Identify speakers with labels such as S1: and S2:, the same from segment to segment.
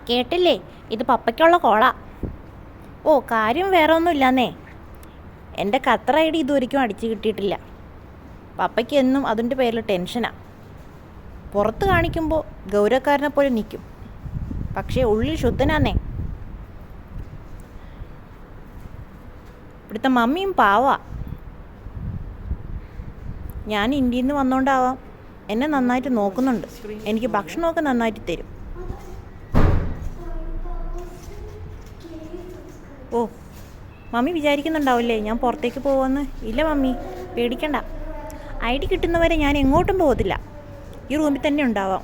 S1: കേട്ടില്ലേ? ഇത് പപ്പയ്ക്കുള്ള കോളാ. ഓ, കാര്യം വേറെ ഒന്നുമില്ലെന്നേ. എൻ്റെ ഖത്തർ ID ഇതുവരെയ്ക്കും അടിച്ച് കിട്ടിയിട്ടില്ല. പപ്പയ്ക്ക് എന്നും അതിൻ്റെ പേരിൽ ടെൻഷനാണ്. പുറത്ത് കാണിക്കുമ്പോൾ ഗൗരവക്കാരനെ പോലെ നിൽക്കും, പക്ഷേ ഉള്ളിൽ ശുദ്ധനാന്നേ. ഇവിടുത്തെ മമ്മിയും പാവാ. ഞാൻ ഇന്ത്യയിൽ നിന്ന് വന്നോണ്ടാവാം എന്നെ നന്നായിട്ട് നോക്കുന്നുണ്ട്. എനിക്ക് ഭക്ഷണമൊക്കെ നന്നായിട്ട് തരും. ഓ, മമ്മി വിചാരിക്കുന്നുണ്ടാവില്ലേ ഞാൻ പുറത്തേക്ക് പോകുമെന്ന്? ഇല്ല മമ്മി, പേടിക്കണ്ട. ID കിട്ടുന്നവരെ ഞാൻ എങ്ങോട്ടും പോകത്തില്ല. ഈ റൂമിൽ തന്നെ ഉണ്ടാവാം.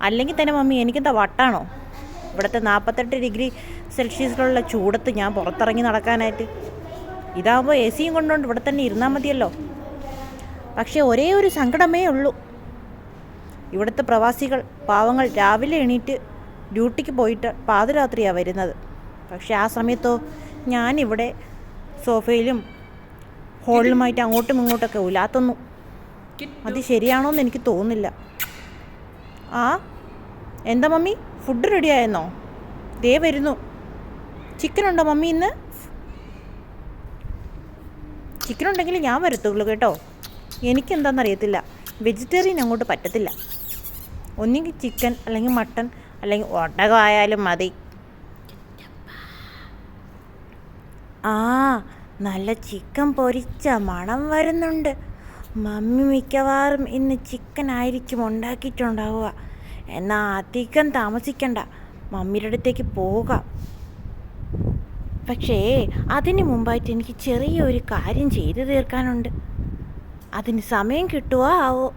S1: അല്ലെങ്കിൽ തന്നെ മമ്മി എനിക്കെന്താ വട്ടാണോ? ഇവിടുത്തെ 48 ഡിഗ്രി സെൽഷ്യസിലുള്ള ചൂടത്ത് ഞാൻ പുറത്തിറങ്ങി നടക്കാനായിട്ട്. ഇതാകുമ്പോൾ AC കൊണ്ടുകൊണ്ട് ഇവിടെ തന്നെ ഇരുന്നാൽ മതിയല്ലോ. പക്ഷേ ഒരേ ഒരു സങ്കടമേ ഉള്ളൂ. ഇവിടുത്തെ പ്രവാസികൾ പാവങ്ങൾ രാവിലെ എണീറ്റ് ഡ്യൂട്ടിക്ക് പോയിട്ട് പാതിരാത്രിയാണ് വരുന്നത്. പക്ഷേ ആ സമയത്തോ ഞാനിവിടെ സോഫയിലും ഹോളിലുമായിട്ട് അങ്ങോട്ടും ഇങ്ങോട്ടൊക്കെ ഉലാത്തുന്നു. അത് ശരിയാണോയെന്ന് എനിക്ക് തോന്നുന്നില്ല. ആ, എന്താ മമ്മി, ഫുഡ് റെഡി ആയെന്നോ? ദേ വരുന്നു. ചിക്കൻ ഉണ്ടോ മമ്മി ഇന്ന്? ചിക്കൻ ഉണ്ടെങ്കിൽ ഞാൻ വരത്തുള്ളൂ കേട്ടോ. എനിക്കെന്താണെന്നറിയത്തില്ല, വെജിറ്റേറിയൻ അങ്ങോട്ട് പറ്റത്തില്ല. ഒന്നുകിൽ ചിക്കൻ, അല്ലെങ്കിൽ മട്ടൺ, അല്ലെങ്കിൽ ഒട്ടകമായാലും മതി. ആ, നല്ല ചിക്കൻ പൊരിച്ച മണം വരുന്നുണ്ട്. മമ്മി മിക്കവാറും ഇന്ന് ചിക്കൻ ആയിരിക്കും ഉണ്ടാക്കിയിട്ടുണ്ടാവുക. എന്നാൽ അധികം താമസിക്കണ്ട, മമ്മിയുടെ അടുത്തേക്ക് പോകാം. പക്ഷേ അതിന് മുമ്പായിട്ട് എനിക്ക് ചെറിയൊരു കാര്യം ചെയ്തു തീർക്കാനുണ്ട്. അതിന് സമയം കിട്ടുമോ ആവോ?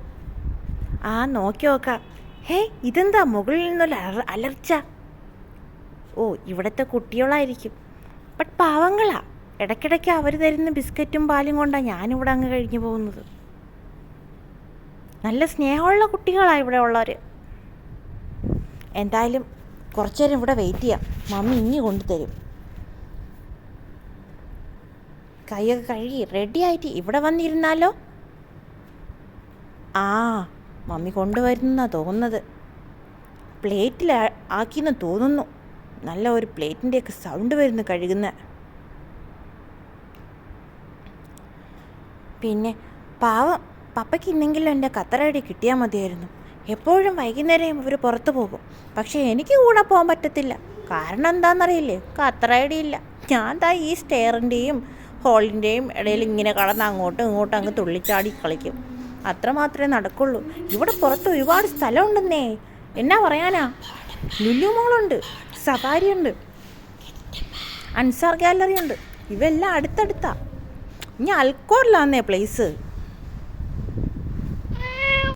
S1: ആ, നോക്കി നോക്കാം. ഹേ, ഇതെന്താ മുകളിൽ നിന്നുള്ള അലർച്ച? ഓ, ഇവിടുത്തെ കുട്ടികളായിരിക്കും. ബട്ട് പാവങ്ങളാ. ഇടയ്ക്കിടയ്ക്ക് അവർ തരുന്ന ബിസ്ക്കറ്റും പാലും കൊണ്ടാണ് ഞാനിവിടെ അങ്ങ് കഴിഞ്ഞു പോകുന്നത്. നല്ല സ്നേഹമുള്ള കുട്ടികളാണ് ഇവിടെ ഉള്ളവർ. എന്തായാലും കുറച്ചു നേരം ഇവിടെ വെയിറ്റ് ചെയ്യാം. മമ്മി ഇനി കൊണ്ടുതരും. കൈയൊക്കെ കഴുകി റെഡിയായിട്ട് ഇവിടെ വന്നിരുന്നാലോ? ആ, മമ്മി കൊണ്ടുവരുന്നാണ് തോന്നുന്നത്. പ്ലേറ്റിൽ ആക്കിയെന്ന് തോന്നുന്നു. നല്ല ഒരു പ്ലേറ്റിൻ്റെയൊക്കെ സൗണ്ട് വരുന്നു കഴുകുന്ന. പിന്നെ പാവം പപ്പയ്ക്ക് ഇന്നെങ്കിലും എൻ്റെ ഖത്തർ ID കിട്ടിയാൽ മതിയായിരുന്നു. എപ്പോഴും വൈകുന്നേരം ഇവർ പുറത്ത് പോകും. പക്ഷേ എനിക്ക് കൂടെ പോകാൻ പറ്റത്തില്ല. കാരണം എന്താണെന്നറിയില്ലേ? ഖത്തർ ID ഇല്ല. ഞാൻ ദാ ഈ സ്റ്റെയറിൻ്റെയും ഹോളിൻ്റെയും ഇടയിൽ ഇങ്ങനെ കടന്ന് അങ്ങോട്ടും ഇങ്ങോട്ടും അങ്ങ് തുള്ളിച്ചാടി കളിക്കും. അത്ര മാത്രമേ നടക്കുള്ളൂ. ഇവിടെ പുറത്ത് ഒരുപാട് സ്ഥലമുണ്ടെന്നേ. എന്നാ പറയാനാ? ലുലു മോളുണ്ട്, സഫാരി ഉണ്ട്, അൻസാർ ഗാലറി ഉണ്ട്. ഇവയെല്ലാം അടുത്തടുത്താ. ഇനി അൽക്കോറിലാന്നേ പ്ലേസ്.